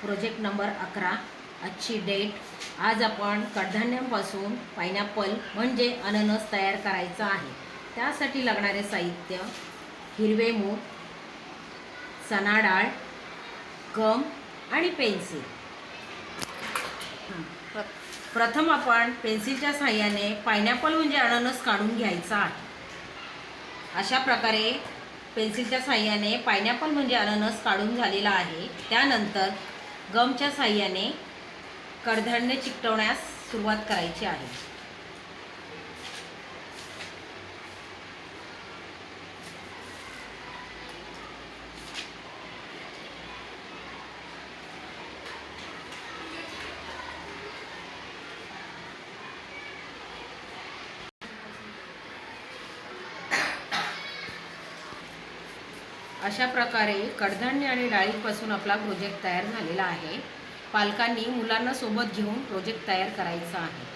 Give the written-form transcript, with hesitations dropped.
Project number 11। आजची date. आज आपण कडधान्यांपासून पायनॅपल म्हणजे अननस तयार करायचा आहे। त्यासाठी लागणारे साहित्य: हिरवे मूग, चणा डाळ, गम आणि पेन्सिल। प्रथम आपण पेन्सिलच्या सहाय्याने पायनॅपल म्हणजे अननस काढून घ्यायचा आहे। अशा प्रकारे पेन्सिलच्या सहाय्याने पायनॅपल म्हणजे अननस काढून झालेला आहे। त्यानंतर गमच्या सहाय्याने कडधान्य चिकटवण्यास सुरुवात करायची आहे। अशा प्रकारे कडधान्य आणि डाळीपासून आपला प्रोजेक्ट तयार झालेला आहे। पालकांनी मुलांना सोबत घेऊन प्रोजेक्ट तयार करायचा आहे।